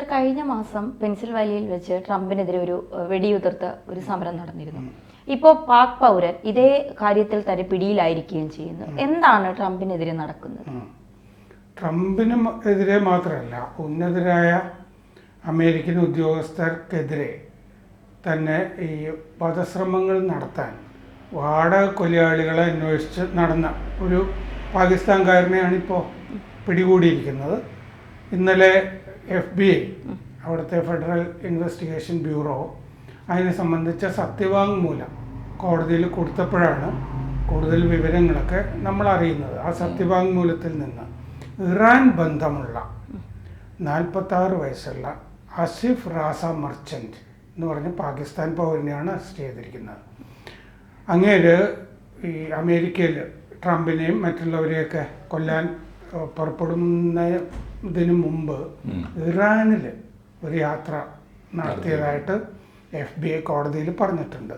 Sir, കഴിഞ്ഞ മാസം പെൻസിൽവാനിയയിൽ വെച്ച് ട്രംപിനെതിരെ ഒരു വെടിയുതിർത്ത ഒരു സമരം നടന്നിരുന്നു. ഇപ്പോൾ പാക് പൗരൻ ഇതേ കാര്യത്തിൽ തന്നെ പിടിയിലായിരിക്കുകയും ചെയ്യുന്നു. എന്താണ് ട്രംപിനെതിരെ നടക്കുന്നത്? ട്രംപിന് എതിരെ മാത്രമല്ല, ഉന്നതരായ അമേരിക്കൻ ഉദ്യോഗസ്ഥർക്കെതിരെ തന്നെ ഈ വധശ്രമങ്ങൾ നടത്താൻ വാടക കൊലയാളികളെ അന്വേഷിച്ച് നടന്ന ഒരു പാകിസ്ഥാൻകാരനെയാണ് ഇപ്പോൾ പിടികൂടിയിരിക്കുന്നത്. ഇന്നലെ FBI, അവിടുത്തെ ഫെഡറൽ ഇൻവെസ്റ്റിഗേഷൻ ബ്യൂറോ, അതിനെ സംബന്ധിച്ച സത്യവാങ്മൂലം കോടതിയിൽ കൊടുത്തപ്പോഴാണ് കൂടുതൽ വിവരങ്ങളൊക്കെ നമ്മൾ അറിയുന്നത്. ആ സത്യവാങ്മൂലത്തിൽ നിന്ന് ഇറാൻ ബന്ധമുള്ള 46 വയസ്സുള്ള ആസിഫ് റാസ മർച്ചൻ്റ് എന്ന് പറഞ്ഞ പാകിസ്ഥാൻ പൗരനെയാണ് അറസ്റ്റ് ചെയ്തിരിക്കുന്നത്. അങ്ങേര് ഈ അമേരിക്കയിൽ ട്രംപിനെയും മറ്റുള്ളവരെയൊക്കെ കൊല്ലാൻ പുറപ്പെടുന്നതിന് മുമ്പ് ഇറാനിൽ ഒരു യാത്ര നടത്തിയതായിട്ട് FBI കോടതിയിൽ പറഞ്ഞിട്ടുണ്ട്.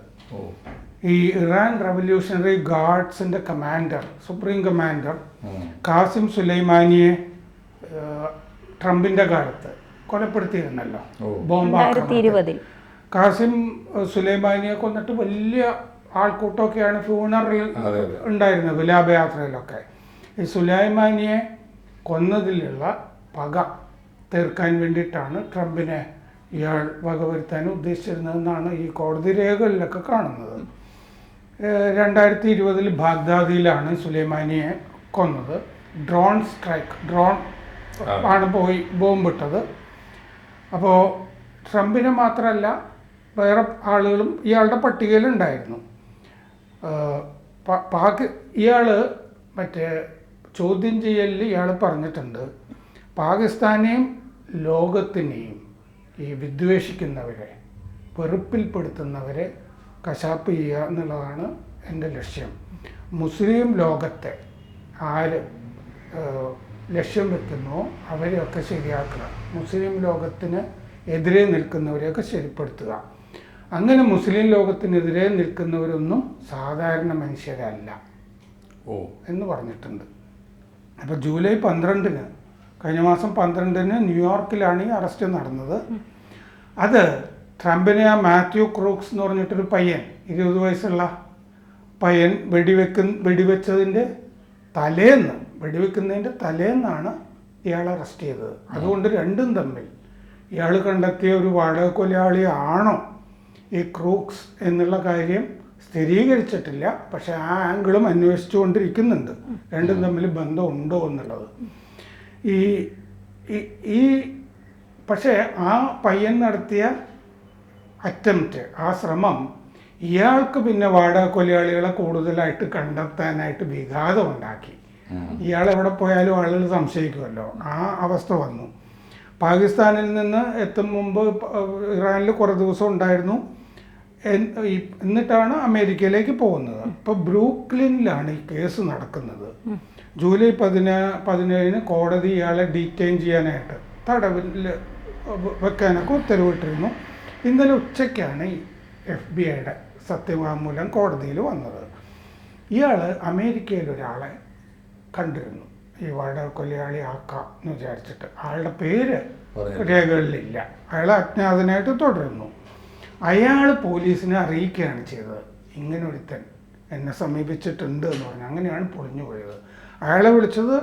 ഈ ഇറാൻ റവല്യൂഷണറി ഗാർഡ്സിൻ്റെ കമാൻഡർ, സുപ്രീം കമാൻഡർ ഖാസിം സുലൈമാനിയെ ട്രംപിൻ്റെ കാലത്ത് കൊലപ്പെടുത്തിയിരുന്നല്ലോ ബോംബാക്രമണത്തിൽ. ഖാസിം സുലൈമാനിയെ കൊന്നിട്ട് വലിയ ആൾക്കൂട്ടമൊക്കെയാണ് ഫ്യൂണറൽ ഉണ്ടായിരുന്നത്, വിലാപയാത്രയിലൊക്കെ. ഈ സുലൈമാനിയെ കൊന്നതിലുള്ള പക തീർക്കാൻ വേണ്ടിയിട്ടാണ് ട്രംപിനെ ഇയാൾ വകവരുത്താൻ ഉദ്ദേശിച്ചിരുന്നതെന്നാണ് ഈ കോടതി രേഖകളിലൊക്കെ കാണുന്നത്. 2020 ബാഗ്ദാദിയിലാണ് സുലൈമാനിയെ കൊന്നത്. ഡ്രോൺ ആണ് പോയി ബോംബിട്ടത്. അപ്പോൾ ട്രംപിനെ മാത്രമല്ല വേറെ ആളുകളും ഇയാളുടെ പട്ടികയിലുണ്ടായിരുന്നു. ഇയാൾ മറ്റേ ചോദ്യം ചെയ്യലിൽ ഇയാൾ പറഞ്ഞിട്ടുണ്ട്, പാകിസ്ഥാനെയും ലോകത്തിനെയും ഈ വിദ്വേഷിക്കുന്നവരെ, വെറുപ്പിൽപ്പെടുത്തുന്നവരെ കശാപ്പ് ചെയ്യുക എന്നുള്ളതാണ് എൻ്റെ ലക്ഷ്യം. മുസ്ലിം ലോകത്തെ ആര് ലക്ഷ്യം വെക്കുന്നോ അവരെയൊക്കെ ശരിയാക്കുക, മുസ്ലിം ലോകത്തിന് എതിരെ നിൽക്കുന്നവരെയൊക്കെ ശരിപ്പെടുത്തുക. അങ്ങനെ മുസ്ലിം ലോകത്തിനെതിരെ നിൽക്കുന്നവരൊന്നും സാധാരണ മനുഷ്യരല്ല എന്ന് പറഞ്ഞിട്ടുണ്ട്. അപ്പോൾ ജൂലൈ 12-ന്, കഴിഞ്ഞ മാസം 12-ന് ന്യൂയോർക്കിലാണ് ഈ അറസ്റ്റ് നടന്നത്. അത് ട്രംപിനെ ആ മാത്യു ക്രൂക്സ് എന്ന് പറഞ്ഞിട്ടൊരു പയ്യൻ, 20 വയസ്സുള്ള പയ്യൻ വെടിവെച്ചതിൻ്റെ വെടിവെക്കുന്നതിൻ്റെ തലേന്നാണ് ഇയാൾ അറസ്റ്റ് ചെയ്തത്. അതുകൊണ്ട് രണ്ടും തമ്മിൽ ഇയാൾ കണ്ടെത്തിയ ഒരു വാടക കൊലയാളി ആണോ ഈ ക്രൂക്സ് എന്നുള്ള കാര്യം സ്ഥിരീകരിച്ചിട്ടില്ല. പക്ഷെ ആ ആംഗിളും അന്വേഷിച്ചുകൊണ്ടിരിക്കുന്നുണ്ട്, രണ്ടും തമ്മിൽ ബന്ധമുണ്ടോ എന്നുള്ളത്. പക്ഷേ ആ പയ്യൻ നടത്തിയ അറ്റംപ്റ്റ്, ആ ശ്രമം ഇയാൾക്ക് പിന്നെ വാടക കൊലയാളികളെ കൂടുതലായിട്ട് കണ്ടെത്താനായിട്ട് വിഘാതം ഉണ്ടാക്കി. ഇയാൾ എവിടെ പോയാലും ആളുകൾ സംശയിക്കുമല്ലോ, ആ അവസ്ഥ വന്നു. പാകിസ്ഥാനിൽ നിന്ന് എത്തും മുമ്പ് ഇറാനിൽ കുറേ ദിവസം ഉണ്ടായിരുന്നു, എന്നിട്ടാണ് അമേരിക്കയിലേക്ക് പോകുന്നത്. ഇപ്പോൾ ബ്രൂക്ലിനിലാണ് ഈ കേസ് നടക്കുന്നത്. ജൂലൈ 17-ന് കോടതി ഇയാളെ ഡീറ്റെയിൻ ചെയ്യാനായിട്ട് തടവിൽ വെക്കാനൊക്കെ ഉത്തരവിട്ടിരുന്നു. ഇന്നലെ ഉച്ചയ്ക്കാണ് ഈ FBIയുടെ സത്യവാങ്മൂലം കോടതിയിൽ വന്നത്. ഇയാൾ അമേരിക്കയിൽ ഒരാളെ കണ്ടിരുന്നു, ഈ വാടക കൊലയാളി ആക്കാം എന്ന് വിചാരിച്ചിട്ട്. ആളുടെ പേര് രേഖകളിലില്ല, അയാൾ അജ്ഞാതനായിട്ട് തുടരുന്നു. അയാൾ പോലീസിനെ അറിയിക്കുകയാണ് ചെയ്തത്, ഇങ്ങനെ ഒരുത്തൻ എന്നെ സമീപിച്ചിട്ടുണ്ട് എന്ന് പറഞ്ഞു. അങ്ങനെയാണ് പൊളിഞ്ഞു പോയത്. അയാളെ വിളിച്ചത്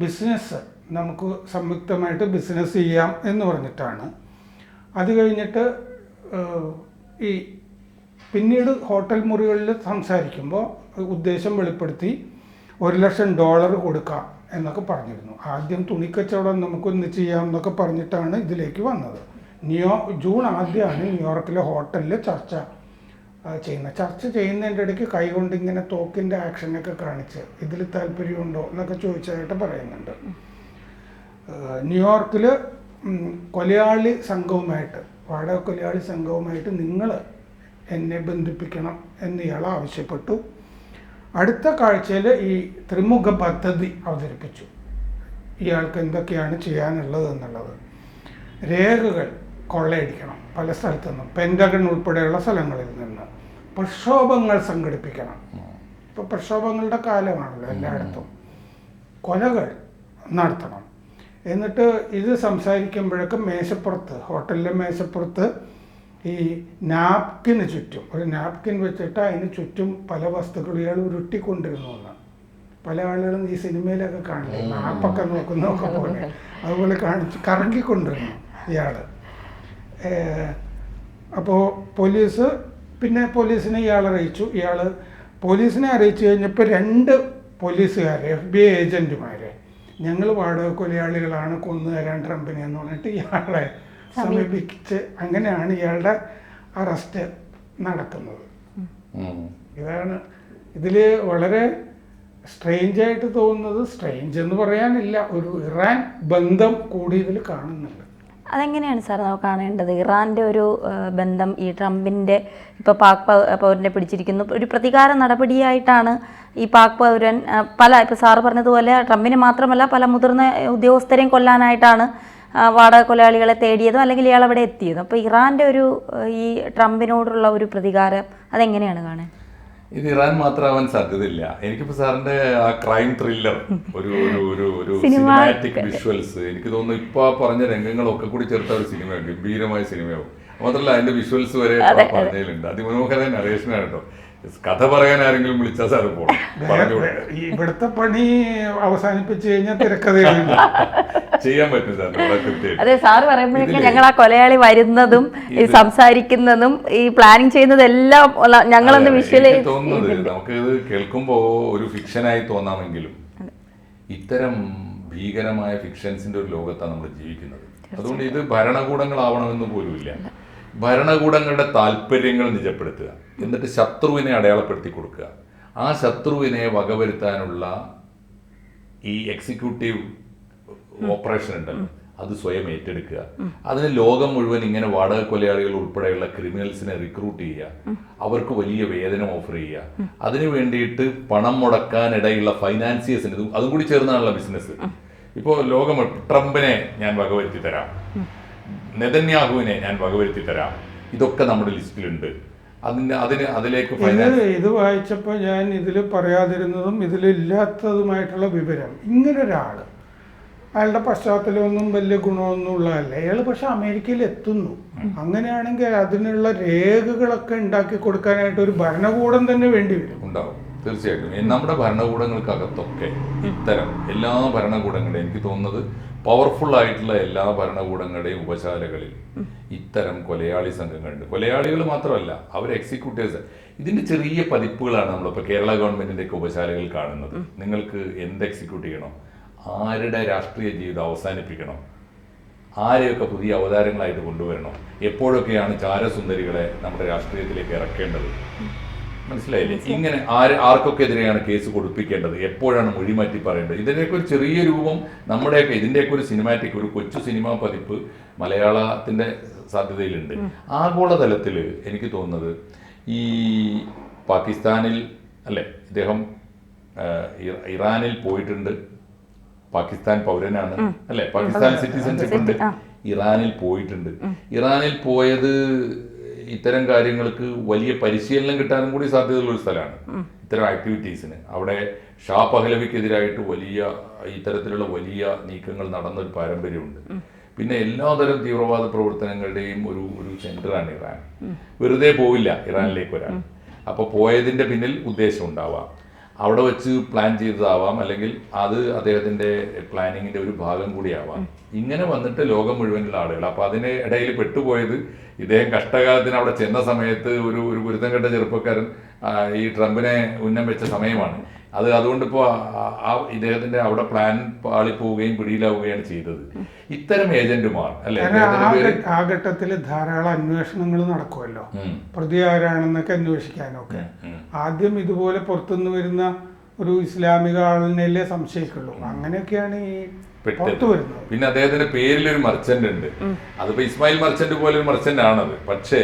ബിസിനസ്, നമുക്ക് സംയുക്തമായിട്ട് ബിസിനസ് ചെയ്യാം എന്ന് പറഞ്ഞിട്ടാണ്. അത് കഴിഞ്ഞിട്ട് പിന്നീട് ഹോട്ടൽ മുറികളിൽ സംസാരിക്കുമ്പോൾ ഉദ്ദേശം വെളിപ്പെടുത്തി $1,00,000 കൊടുക്കാം എന്നൊക്കെ പറഞ്ഞിരുന്നു. ആദ്യം തുണിക്കച്ചവടം നമുക്കൊന്ന് ചെയ്യാം എന്നൊക്കെ പറഞ്ഞിട്ടാണ് ഇതിലേക്ക് വന്നത്. ജൂൺ 1 ന്യൂയോർക്കിലെ ഹോട്ടലിൽ ചർച്ച ചെയ്യുന്നതിൻ്റെ ഇടയ്ക്ക് കൈകൊണ്ട് ഇങ്ങനെ തോക്കിൻ്റെ ആക്ഷനൊക്കെ കാണിച്ച് ഇതിൽ താല്പര്യമുണ്ടോ എന്നൊക്കെ ചോദിച്ചതായിട്ട് പറയുന്നുണ്ട്. ന്യൂയോർക്കിൽ കൊലയാളി സംഘവുമായിട്ട്, വാടക കൊലയാളി സംഘവുമായിട്ട് നിങ്ങൾ എന്നെ ബന്ധിപ്പിക്കണം എന്ന് ഇയാൾ ആവശ്യപ്പെട്ടു. അടുത്ത കാഴ്ചയിൽ ഈ ത്രിമുഖ പദ്ധതി അവതരിപ്പിച്ചു, ഇയാൾക്ക് എന്തൊക്കെയാണ് ചെയ്യാനുള്ളത് എന്നുള്ളത്. രേഖകൾ കൊള്ളയടിക്കണം പല സ്ഥലത്തു നിന്നും, പെൻറ്റഗൺ ഉൾപ്പെടെയുള്ള സ്ഥലങ്ങളിൽ നിന്ന്. പ്രക്ഷോഭങ്ങൾ സംഘടിപ്പിക്കണം, ഇപ്പോൾ പ്രക്ഷോഭങ്ങളുടെ കാലമാണല്ലോ എല്ലായിടത്തും. കൊലകൾ നടത്തണം. എന്നിട്ട് ഇത് സംസാരിക്കുമ്പോഴൊക്കെ മേശപ്പുറത്ത്, ഹോട്ടലിലെ മേശപ്പുറത്ത് ഈ നാപ്കിന് ചുറ്റും ഒരു നാപ്കിൻ വെച്ചിട്ട് അതിന് ചുറ്റും പല വസ്തുക്കൾ ഇയാൾ ഉരുട്ടിക്കൊണ്ടിരുന്നു എന്നാണ്. പല ആളുകളും ഈ സിനിമയിലൊക്കെ കാണില്ലേ, മാപ്പൊക്കെ നോക്കുന്നതൊക്കെ പോലെ അതുപോലെ കാണിച്ച് കറങ്ങിക്കൊണ്ടിരുന്നു ഇയാൾ. അപ്പോൾ പോലീസിനെ ഇയാൾ അറിയിച്ചു. പോലീസിനെ അറിയിച്ചു കഴിഞ്ഞപ്പോൾ 2 പോലീസുകാരെ, FBI ഏജൻറ്റുമാരെ, ഞങ്ങൾ വാടക കൊലയാളികളാണ്, കൊന്നു തരാൻ ട്രംപിനെ എന്ന് പറഞ്ഞിട്ട് ഇയാളെ സമീപിച്ച് അങ്ങനെയാണ് ഇയാളുടെ അറസ്റ്റ് നടക്കുന്നത്. ഇതാണ് ഇതിൽ വളരെ സ്ട്രേഞ്ചായിട്ട് തോന്നുന്നത്. സ്ട്രേഞ്ച് എന്ന് പറയാനില്ല, ഒരു ഇറാൻ ബന്ധം കൂടി ഇതിൽ കാണുന്നുണ്ട്. അതെങ്ങനെയാണ് സാർ നമുക്ക് കാണേണ്ടത്? ഇറാൻ്റെ ഒരു ബന്ധം ഈ ട്രംപിൻ്റെ ഇപ്പോൾ പാക് പൗരനെ പിടിച്ചിരിക്കുന്നു, ഒരു പ്രതികാര നടപടിയായിട്ടാണ് ഈ പാക് പൗരൻ ഇപ്പോൾ സാറ് പറഞ്ഞതുപോലെ ട്രംപിനെ മാത്രമല്ല പല മുതിർന്ന ഉദ്യോഗസ്ഥരെയും കൊല്ലാനായിട്ടാണ് വാടക കൊലയാളികളെ തേടിയതും അല്ലെങ്കിൽ ഇയാൾ അവിടെ എത്തിയതും. അപ്പോൾ ഇറാൻ്റെ ഒരു ഈ ട്രംപിനോടുള്ള ഒരു പ്രതികാരം അതെങ്ങനെയാണ് കാണാൻ? ഇത് ഇറാൻ മാത്രമാവാൻ സാധ്യതയില്ല. എനിക്കിപ്പോൾ സാറിന്റെ ആ ക്രൈം ത്രില്ലർ, ഒരു സിനിമാറ്റിക് വിഷ്വൽസ്, എനിക്ക് തോന്നുന്നു ഇപ്പോൾ പറഞ്ഞ രംഗങ്ങളൊക്കെ കൂടി ചേർത്ത ഒരു സിനിമയാണ്, ഗംഭീരമായ സിനിമയാവും. മാത്രമല്ല അതിന്റെ വിഷ്വൽസ് വരെ പറഞ്ഞതിലുണ്ട്. അതിമനോഹര നരേഷനാണ് കേട്ടോ. കഥ പറയാൻ ആരെങ്കിലും വിളിച്ചാൽ സാറ് പോകണം. ഇവിടുത്തെ പണി അവസാനിപ്പിച്ചു കഴിഞ്ഞാൽ തിരക്കഥയുണ്ട്, ചെയ്യാൻ പറ്റും സാർ കൃത്യമായിട്ട്. അതെ, സാറ് പറയുമ്പോഴേക്കും ഞങ്ങൾ ആ കൊലയാളി വരുന്നതും ഈ സംസാരിക്കുന്നതും ഈ പ്ലാനിങ് ചെയ്യുന്നതും എല്ലാം ഞങ്ങളൊന്ന് വിഷ്വലൈസ് തോന്നുന്നത്. നമുക്ക് ഇത് കേൾക്കുമ്പോൾ ഒരു ഫിക്ഷനായി തോന്നാമെങ്കിലും ഇത്തരം ഭീകരമായ ഫിക്ഷൻസിന്റെ ഒരു ലോകത്താണ് നമ്മൾ ജീവിക്കുന്നത്. അതുകൊണ്ട് ഇത് ഭരണകൂടങ്ങളാവണമെന്ന് പോലുമില്ല. ഭരണകൂടങ്ങളുടെ താല്പര്യങ്ങൾ നിജപ്പെടുത്തുക, എന്നിട്ട് ശത്രുവിനെ അടയാളപ്പെടുത്തി കൊടുക്കുക. ആ ശത്രുവിനെ വകവരുത്താനുള്ള ഈ എക്സിക്യൂട്ടീവ് ഓപ്പറേഷൻ ഉണ്ടല്ലോ, അത് സ്വയം ഏറ്റെടുക്കുക. അതിന് ലോകം മുഴുവൻ ഇങ്ങനെ വാടക കൊലയാളികൾ ഉൾപ്പെടെയുള്ള ക്രിമിനൽസിനെ റിക്രൂട്ട് ചെയ്യുക, അവർക്ക് വലിയ വേതനം ഓഫർ ചെയ്യുക. അതിനു വേണ്ടിയിട്ട് പണം മുടക്കാനിടയുള്ള ഫൈനാൻസിയേഴ്സിന് അതും കൂടി ചേർന്നാണുള്ള ബിസിനസ്. ഇപ്പോൾ ലോകം ട്രംപിനെ ഞാൻ വകവരുത്തി തരാം, നെതന്യാഹുവിനെ ഞാൻ വകവരുത്തി തരാം, ഇതൊക്കെ നമ്മുടെ ലിസ്റ്റിലുണ്ട്. അതിലേക്ക് ഇത് വായിച്ചപ്പോൾ ഞാൻ ഇതിൽ പറയാതിരുന്നതും ഇതിലില്ലാത്തതുമായിട്ടുള്ള വിവരം, ഇങ്ങനൊരാൾ അയാളുടെ പശ്ചാത്തലമൊന്നും വലിയ ഗുണമൊന്നും ഉള്ളതല്ല അയാൾ, പക്ഷെ അമേരിക്കയിൽ എത്തുന്നു. അങ്ങനെയാണെങ്കിൽ അതിനുള്ള രേഖകളൊക്കെ ഉണ്ടാക്കി കൊടുക്കാനായിട്ട് ഒരു ഭരണകൂടം തന്നെ വേണ്ടി വരും. ഉണ്ടാവും തീർച്ചയായിട്ടും. നമ്മുടെ ഭരണകൂടങ്ങൾക്കകത്തൊക്കെ ഇത്തരം എല്ലാ ഭരണകൂടങ്ങളുടെയും, എനിക്ക് തോന്നുന്നത് പവർഫുൾ ആയിട്ടുള്ള എല്ലാ ഭരണകൂടങ്ങളുടെയും ഉപശാലകളിൽ ഇത്തരം കൊലയാളി സംഘങ്ങളുണ്ട്. കൊലയാളികൾ മാത്രമല്ല, അവർ എക്സിക്യൂട്ടീവ്സ്. ഇതിന്റെ ചെറിയ പതിപ്പുകളാണ് നമ്മളിപ്പോൾ കേരള ഗവൺമെന്റിന്റെ ഒക്കെ ഉപശാലകൾ കാണുന്നത്. നിങ്ങൾക്ക് എന്ത് എക്സിക്യൂട്ട് ചെയ്യണം, ആരുടെ രാഷ്ട്രീയ ജീവിതം അവസാനിപ്പിക്കണം, ആരെയൊക്കെ പുതിയ അവതാരങ്ങളായിട്ട് കൊണ്ടുവരണം, എപ്പോഴൊക്കെയാണ് ചാരസുന്ദരികളെ നമ്മുടെ രാഷ്ട്രീയത്തിലേക്ക് ഇറക്കേണ്ടത്, മനസ്സിലായില്ലേ? ഇങ്ങനെ ആർക്കൊക്കെ എതിരെയാണ് കേസ് കൊടുപ്പിക്കേണ്ടത്, എപ്പോഴാണ് മൊഴിമാറ്റി പറയേണ്ടത്, ഇതിൻ്റെയൊക്കെ ഒരു ചെറിയ രൂപം നമ്മുടെയൊക്കെ ഇതിൻ്റെയൊക്കെ ഒരു സിനിമാറ്റിക്, ഒരു കൊച്ചു സിനിമാ പതിപ്പ് മലയാളത്തിൻ്റെ സാധ്യതയിലുണ്ട്. ആഗോളതലത്തിൽ എനിക്ക് തോന്നുന്നത് ഈ പാകിസ്ഥാനിൽ അല്ലേ, ഇദ്ദേഹം ഇറാനിൽ പോയിട്ടുണ്ട്, പാകിസ്ഥാൻ പൗരനാണ് അല്ലെ, പാകിസ്ഥാൻ സിറ്റിസൺഷിപ്പ് ഉണ്ട്, ഇറാനിൽ പോയിട്ടുണ്ട്. ഇറാനിൽ പോയത് ഇത്തരം കാര്യങ്ങൾക്ക് വലിയ പരിശീലനം കിട്ടാനും കൂടി സാധ്യതയുള്ള ഒരു സ്ഥലമാണ് ഇത്തരം ആക്ടിവിറ്റീസിന്. അവിടെ ഷാ പഹലവിക്കെതിരായിട്ട് വലിയ ഇത്തരത്തിലുള്ള വലിയ നീക്കങ്ങൾ നടന്നൊരു പാരമ്പര്യമുണ്ട്. പിന്നെ എല്ലാതരം തീവ്രവാദ പ്രവർത്തനങ്ങളുടെയും ഒരു സെന്ററാണ് ഇറാൻ. വെറുതെ പോവില്ല ഇറാനിലേക്ക് ഒരാൾ. അപ്പോൾ പോയതിൻ്റെ പിന്നിൽ ഉദ്ദേശം ഉണ്ടാവാം, അവിടെ വെച്ച് പ്ലാൻ ചെയ്തതാവാം, അല്ലെങ്കിൽ അത് അദ്ദേഹത്തിൻ്റെ പ്ലാനിങ്ങിൻ്റെ ഒരു ഭാഗം കൂടിയാവാം. ഇങ്ങനെ വന്നിട്ട് ലോകം മുഴുവനുള്ള ആളുകൾ. അപ്പോൾ അതിന് ഇടയിൽ പെട്ടുപോയത് ഇദ്ദേഹം കഷ്ടകാലത്തിന് അവിടെ ചെന്ന സമയത്ത് ഒരു ഗുരുതം കെട്ട ചെറുപ്പക്കാരൻ ഈ ട്രംപിനെ ഉന്നം വെച്ച സമയമാണ്. അതുകൊണ്ട് ഇപ്പോൾ ഇദ്ദേഹത്തിന്റെ അവിടെ പ്ലാൻ പാളിപ്പോവുകയും പിടിയിലാവുകയാണ് ചെയ്തത്. ഇത്തരം ഏജന്റുമാർ അല്ലെ, ആ ഘട്ടത്തിൽ ധാരാളം അന്വേഷണങ്ങൾ നടക്കുമല്ലോ, പ്രതി ആരാണെന്നൊക്കെ അന്വേഷിക്കാനൊക്കെ. ആദ്യം ഇതുപോലെ പുറത്തുനിന്ന് വരുന്ന ഒരു ഇസ്ലാമിക ആളിനെ സംശയിക്കുള്ളൂ. അങ്ങനെയൊക്കെയാണ് ഈ പുറത്തു വരുന്നത്. പിന്നെ അദ്ദേഹത്തിന്റെ പേരിൽ ഒരു മർച്ചന്റ് ഉണ്ട്. അതിപ്പോ ഇസ്മായിൽ മർച്ചന്റ് പോലെ ഒരു മർച്ചന്റ് ആണത്. പക്ഷേ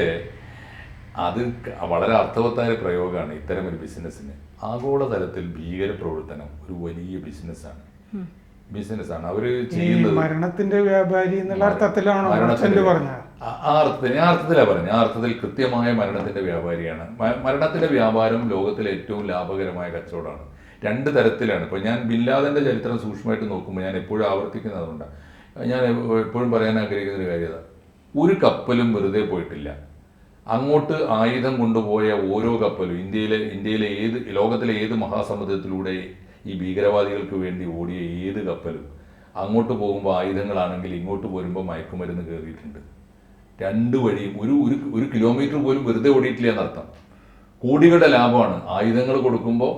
അത് വളരെ അർത്ഥവത്തായ പ്രയോഗമാണ് ഇത്തരം ഒരു ബിസിനസ്സിന്. ആഗോളതലത്തിൽ ഭീകര പ്രവർത്തനം ഒരു വലിയ ബിസിനസ്സാണ്. അവര് ചെയ്യുന്നത് മരണത്തിന്റെ വ്യാപാരി എന്നുള്ള അർത്ഥത്തിലാണോ പറഞ്ഞത്? ആ അർത്ഥത്തിലാണ് പറഞ്ഞത്. ആ അർത്ഥത്തിൽ കൃത്യമായ മരണത്തിന്റെ വ്യാപാരിയാണ്. മരണത്തിന്റെ വ്യാപാരം ലോകത്തിലെ ഏറ്റവും ലാഭകരമായ കച്ചവടമാണ്. രണ്ട് തരത്തിലാണ്. ഇപ്പൊ ഞാൻ ബിൻ ലാദന്റെ ചരിത്രം സൂക്ഷ്മമായിട്ട് നോക്കുമ്പോൾ ഞാൻ എപ്പോഴും ആവർത്തിക്കുന്നതുകൊണ്ട് ഞാൻ എപ്പോഴും പറയാൻ ആഗ്രഹിക്കുന്ന ഒരു കാര്യത, ഒരു കപ്പലും വെറുതെ പോയിട്ടില്ല. അങ്ങോട്ട് ആയുധം കൊണ്ടുപോയ ഓരോ കപ്പലും ഇന്ത്യയിലെ ലോകത്തിലെ ഏത് മഹാസമുദ്രത്തിലൂടെ ഈ ഭീകരവാദികൾക്ക് വേണ്ടി ഓടിയ ഏത് കപ്പലും അങ്ങോട്ട് പോകുമ്പോൾ ആയുധങ്ങളാണെങ്കിൽ ഇങ്ങോട്ട് പോരുമ്പോൾ മയക്കുമരുന്ന് കയറിയിട്ടുണ്ട്. രണ്ട് വഴിയും ഒരു കിലോമീറ്റർ പോലും വെറുതെ ഓടിയിട്ടില്ല എന്നർത്ഥം. കോടികളുടെ ലാഭമാണ്. ആയുധങ്ങൾ കൊടുക്കുമ്പോൾ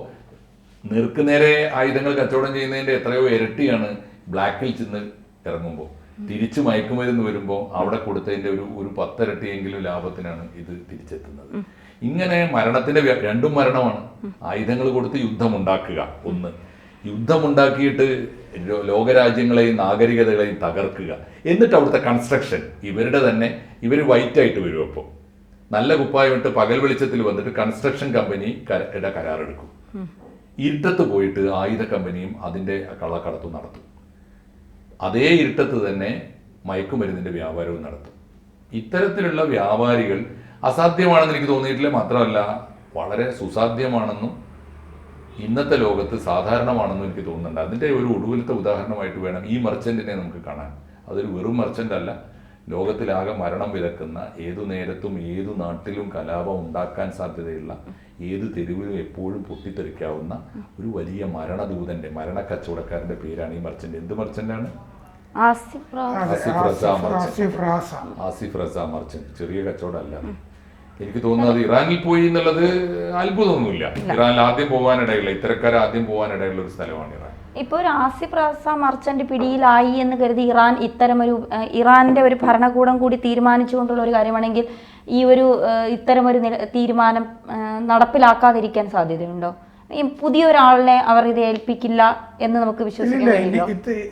നേർക്കുനേരെ ആയുധങ്ങൾ കച്ചവടം ചെയ്യുന്നതിൻ്റെ എത്രയോ ഇരട്ടിയാണ് ബ്ലാക്കിൽ ചെന്ന് ഇറങ്ങുമ്പോൾ. തിരിച്ച് മയക്കുമരുന്ന് വരുമ്പോൾ അവിടെ കൊടുത്തതിൻ്റെ ഒരു 10 ഇരട്ടിയെങ്കിലും ലാഭത്തിനാണ് ഇത് തിരിച്ചെത്തുന്നത്. ഇങ്ങനെ മരണത്തിന്റെ രണ്ടും മരണമാണ്. ആയുധങ്ങൾ കൊടുത്ത് യുദ്ധമുണ്ടാക്കുക, ഒന്ന്. യുദ്ധമുണ്ടാക്കിയിട്ട് ലോകരാജ്യങ്ങളെയും നാഗരികതകളെയും തകർക്കുക. എന്നിട്ട് അവിടുത്തെ കൺസ്ട്രക്ഷൻ ഇവർ വൈറ്റായിട്ട് വരും. അപ്പോൾ നല്ല കുപ്പായമിട്ട് പകൽ വെളിച്ചത്തിൽ വന്നിട്ട് കൺസ്ട്രക്ഷൻ കമ്പനിയുടെ കരാറെടുക്കും. ഇരുട്ടത്ത് പോയിട്ട് ആയുധ കമ്പനിയും അതിൻ്റെ കള്ളക്കടത്തും നടത്തും. അതേ ഇരുട്ടത്ത് തന്നെ മയക്കുമരുന്നിൻ്റെ വ്യാപാരവും നടത്തും. ഇത്തരത്തിലുള്ള വ്യാപാരികൾ അസാധ്യമാണെന്ന് എനിക്ക് തോന്നിയിട്ടില്ല. മാത്രമല്ല വളരെ സുസാധ്യമാണെന്നും ഇന്നത്തെ ലോകത്ത് സാധാരണമാണെന്നും എനിക്ക് തോന്നുന്നുണ്ട്. അതിൻ്റെ ഒരു ഒടുവിലത്തെ ഉദാഹരണമായിട്ട് വേണം ഈ മർച്ചൻറ്റിനെ നമുക്ക് കാണാൻ. അതൊരു വെറും മർച്ചൻ്റ് അല്ല. ലോകത്തിലാകെ മരണം വിതക്കുന്ന, ഏതു നേരത്തും ഏതു നാട്ടിലും കലാപം ഉണ്ടാക്കാൻ സാധ്യതയുള്ള, ഏത് തെരുവിലും എപ്പോഴും പൊട്ടിത്തെറിക്കാവുന്ന ഒരു വലിയ മരണദൂതൻ്റെ, മരണക്കച്ചവടക്കാരൻ്റെ പേരാണ് ഈ മർച്ചൻ്റ്. എന്ത് മർച്ചൻ്റാണ്? ആസിഫ് റസ മർച്ചൻ്റ്. ചെറിയ കച്ചവടമല്ല. എനിക്ക് തോന്നുന്നത് ഇറാനിൽ പോയി എന്നുള്ളത് അത്ഭുതമൊന്നുമില്ല. ഇറാനിൽ ആദ്യം പോകാനിടയുള്ള, ഇത്തരക്കാർ ആദ്യം പോകാനിടയുള്ള ഒരു സ്ഥലമാണ് ഇറാൻ. ഇപ്പോൾ ഒരു ആസിഫ് റസ മർച്ചന്റ് പിടിയിലായി എന്ന് കരുതി ഇറാന്റെ ഒരു ഭരണകൂടം കൂടി തീരുമാനിച്ചുകൊണ്ടുള്ള ഒരു കാര്യമാണെങ്കിൽ ഈ ഒരു ഇത്തരമൊരു തീരുമാനം നടപ്പിലാക്കാതിരിക്കാൻ സാധ്യതയുണ്ടോ? ഈ പുതിയ ഒരാളിനെ അവർ ഇത് ഏൽപ്പിക്കില്ല എന്ന് നമുക്ക് വിശ്വസിക്കാൻ കഴിയില്ല.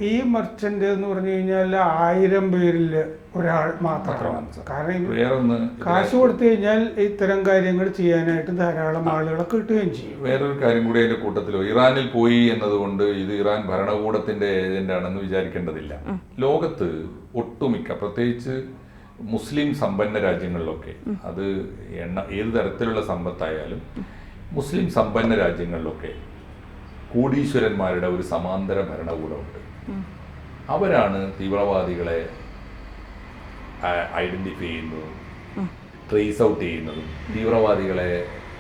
ഈ മർച്ചന്റ് എന്ന് പറഞ്ഞു കഴിഞ്ഞാൽ 1000 പേരിൽ ഒരാൾ മാത്രമാണ്. കാരണം കാശ് കൊടുത്തു കഴിഞ്ഞാൽ ഇത്തരം കാര്യങ്ങൾ ചെയ്യാനായിട്ട് ധാരാളം ആളുകളെ കിട്ടുകയും ചെയ്യും. വേറൊരു കാര്യം കൂടി അതിന്റെ കൂട്ടത്തിലോ, ഇറാനിൽ പോയി എന്നതുകൊണ്ട് ഇത് ഇറാൻ ഭരണകൂടത്തിന്റെ ഏജന്റാണെന്ന് വിചാരിക്കേണ്ടതില്ല. ലോകത്ത് ഒട്ടുമിക്ക, പ്രത്യേകിച്ച് മുസ്ലിം സമ്പന്ന രാജ്യങ്ങളിലൊക്കെ, അത് ഏത് തരത്തിലുള്ള സമ്പത്തായാലും മുസ്ലിം സമ്പന്ന രാജ്യങ്ങളിലൊക്കെ കോടീശ്വരന്മാരുടെ ഒരു സമാന്തര ഭരണകൂടമുണ്ട്. അവരാണ് തീവ്രവാദികളെ ഐഡന്റിഫൈ ചെയ്യുന്നതും ട്രേസ് ഔട്ട് ചെയ്യുന്നതും തീവ്രവാദികളെ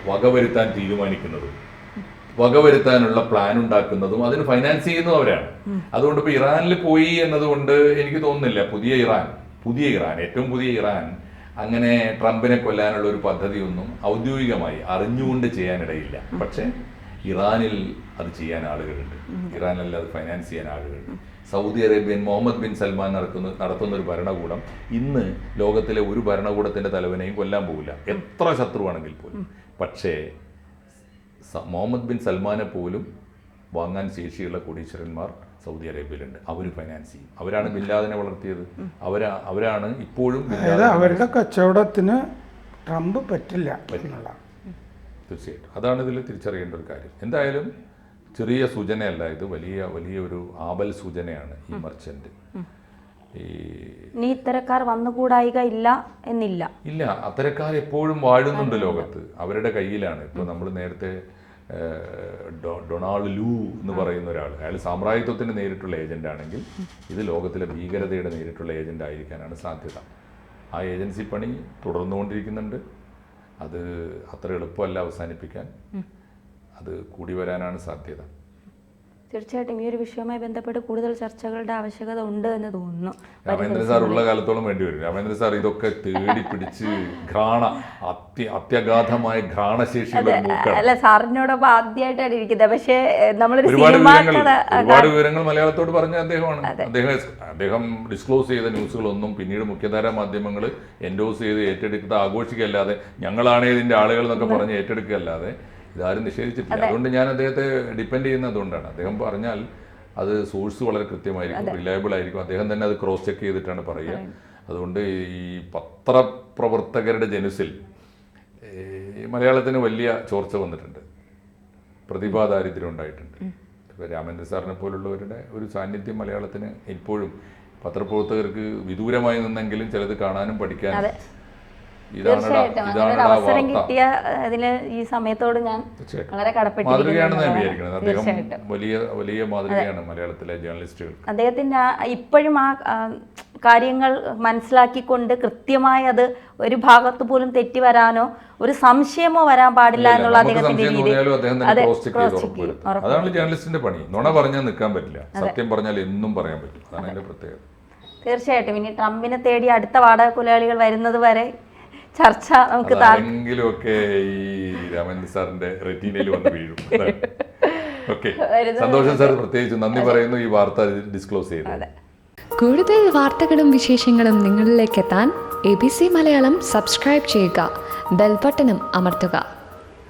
വകവരുത്താൻ തീരുമാനിക്കുന്നതും വകവരുത്താനുള്ള പ്ലാൻ ഉണ്ടാക്കുന്നതും അതിന് ഫൈനാൻസ് ചെയ്യുന്നതും അവരാണ്. അതുകൊണ്ട് ഇപ്പോൾ ഇറാനിൽ പോയി എന്നതുകൊണ്ട് എനിക്ക് തോന്നുന്നില്ല പുതിയ ഇറാൻ ഏറ്റവും പുതിയ ഇറാൻ അങ്ങനെ ട്രംപിനെ കൊല്ലാനുള്ള ഒരു പദ്ധതിയൊന്നും ഔദ്യോഗികമായി അറിഞ്ഞുകൊണ്ട് ചെയ്യാനിടയില്ല. പക്ഷെ ഇറാനിൽ അത് ചെയ്യാൻ ആളുകളുണ്ട്. ഇറാനിൽ അത് ഫൈനാൻസ് ചെയ്യാൻ ആളുകളുണ്ട്. Saudi Arabian Mohammed bin Salman നടത്തുന്ന ഒരു ഭരണകൂടം ഇന്ന് ലോകത്തിലെ ഒരു ഭരണകൂടത്തിന്റെ തലവനെയും കൊല്ലാൻ പോകില്ല, എത്ര ശത്രുവാണെങ്കിൽ പോലും. പക്ഷേ മുഹമ്മദ് ബിൻ സൽമാനെ പോലും വാങ്ങാൻ ശേഷിയുള്ള കോടീശ്വരന്മാർ സൗദി അറേബ്യയിലുണ്ട്. അവർ ഫൈനാൻസ് ചെയ്യും. അവരാണ് ബിൻ ലാദനെ വളർത്തിയത്. അവരാണ് ഇപ്പോഴും അവരുടെ കച്ചവടത്തിന് ട്രംപ് പറ്റില്ല. തീർച്ചയായിട്ടും അതാണ് ഇതിൽ തിരിച്ചറിയേണ്ട ഒരു കാര്യം. എന്തായാലും ചെറിയ സൂചനയല്ല ഇത്, വലിയ ഒരു ആപൽ സൂചനയാണ് ഈ മർച്ചന്റ്. ഇത്തരക്കാർ വന്നുകൂടായിക ഇല്ല എന്നില്ല. ഇല്ല, അത്തരക്കാർ എപ്പോഴും വാഴുന്നുണ്ട് ലോകത്ത്. അവരുടെ കയ്യിലാണ്. ഇപ്പോൾ നമ്മൾ നേരത്തെ ഡൊണാൾഡ് ലൂ എന്ന് പറയുന്ന ഒരാൾ, അയാൾ സാമ്രാജ്യത്വത്തിൻ്റെ നേരിട്ടുള്ള ഏജന്റ് ആണെങ്കിൽ ഇത് ലോകത്തിലെ ഭീകരതയുടെ നേരിട്ടുള്ള ഏജന്റ് ആയിരിക്കാനാണ് സാധ്യത. ആ ഏജൻസി പണി തുടർന്നുകൊണ്ടിരിക്കുന്നുണ്ട്. അത് അത്ര എളുപ്പമല്ല അവസാനിപ്പിക്കാൻ. അത് കൂടി വരാനാണ് സാധ്യത. തീർച്ചയായിട്ടും ഈ ഒരു വിഷയവുമായി ബന്ധപ്പെട്ട് കൂടുതൽ ചർച്ചകളുടെ ആവശ്യകത ഉണ്ട് എന്ന് തോന്നുന്നു. രാമേന്ദ്രൻ സാർ ഉള്ള കാലത്തോളം വേണ്ടി വരും. രാമേന്ദ്രൻ സാർ ഇതൊക്കെ തേടി പിടിച്ച് അത്യഗാധമായ ഘ്രാണശേഷിയുള്ള അല്ല, സാറിനോടൊപ്പം ആദ്യമായിട്ടാണ് ഇരിക്കുന്നത്. പക്ഷേ നമ്മളൊരു ഒരുപാട് വിവരങ്ങൾ മലയാളത്തോട് പറഞ്ഞ അദ്ദേഹമാണ്. അദ്ദേഹം ഡിസ്ക്ലോസ് ചെയ്ത ന്യൂസുകളൊന്നും പിന്നീട് മുഖ്യധാരാ മാധ്യമങ്ങൾ എൻഡോസ് ചെയ്ത് ഏറ്റെടുത്ത് ആഘോഷിക്കുകയല്ലാതെ, ഞങ്ങളാണ് ഇതിന്റെ ആളുകൾ എന്നൊക്കെ പറഞ്ഞ് ഏറ്റെടുക്കുകയല്ലാതെ ഇതാരും നിഷേധിച്ചിട്ടില്ല. അതുകൊണ്ട് ഞാൻ അദ്ദേഹത്തെ ഡിപ്പെൻഡ് ചെയ്യുന്നത് അതുകൊണ്ടാണ്. അദ്ദേഹം പറഞ്ഞാൽ അത് സോഴ്സ് വളരെ കൃത്യമായിരിക്കും, റിലയബിൾ ആയിരിക്കും. അദ്ദേഹം തന്നെ അത് ക്രോസ് ചെക്ക് ചെയ്തിട്ടാണ് പറയുക. അതുകൊണ്ട് ഈ പത്രപ്രവർത്തകരുടെ ജനുസിൽ മലയാളത്തിന് വലിയ ചോർച്ച വന്നിട്ടുണ്ട്, പ്രതിഭാദാരിദ്ര്യം ഉണ്ടായിട്ടുണ്ട്. ഇപ്പോൾ രാമേന്ദ്രൻ സാറിനെ പോലുള്ളവരുടെ ഒരു സാന്നിധ്യം മലയാളത്തിന് ഇപ്പോഴും പത്രപ്രവർത്തകർക്ക് വിദൂരമായി നിന്നെങ്കിലും ചിലത് കാണാനും പഠിക്കാനും തീർച്ചയായിട്ടും അങ്ങനെ ഒരു അവസരം കിട്ടിയ അതിന് ഈ സമയത്തോട് ഞാൻ വളരെ മാതൃകയാണെന്ന് ഞാൻ വിചാരിക്കുന്നത്. കടപ്പെട്ടിരിക്കുന്നു. അദ്ദേഹം വലിയ വലിയ മാതൃകയാണ് മലയാളത്തിലെ ജേർണലിസ്റ്റുകൾ. അദ്ദേഹത്തിൻ്റെ ഇപ്പോഴും ആ കാര്യങ്ങൾ മനസ്സിലാക്കിക്കൊണ്ട് കൃത്യമായി അത് ഒരു ഭാഗത്ത് പോലും തെറ്റി വരാനോ ഒരു സംശയമോ വരാൻ പാടില്ല എന്നുള്ള അദ്ദേഹത്തിന്റെ രീതി. അതാണ് ജേർണലിസ്റ്റിന്റെ പണി. നുണ പറഞ്ഞാൽ നിൽക്കാൻ പറ്റില്ല, സത്യം പറഞ്ഞാൽ എന്നും പറയാൻ പറ്റും. അതാണ് അതിന്റെ പ്രത്യേകത. തീർച്ചയായിട്ടും ഇനി ട്രംപിനെ തേടി അടുത്ത വാടക കൊലയാളികൾ വരുന്നത് വരെ ചർച്ച നമുക്ക് എങ്കിലുമൊക്കെ ഈ രാമൻ സാറിന്റെ റെറ്റീനയിൽ വന്ന് വീഴും. ഓക്കെ, സന്തോഷം സാർ, പ്രത്യേകിച്ച് നന്ദി പറയുന്നു ഈ വാർത്ത ഡിസ്ക്ലോസ് ചെയ്തത്. കൂടുതൽ വാർത്തകളും വിശേഷങ്ങളും നിങ്ങളിലേക്ക് എത്താൻ ABC മലയാളം സബ്സ്ക്രൈബ് ചെയ്യുക, ബെൽ ബട്ടണും അമർത്തുക.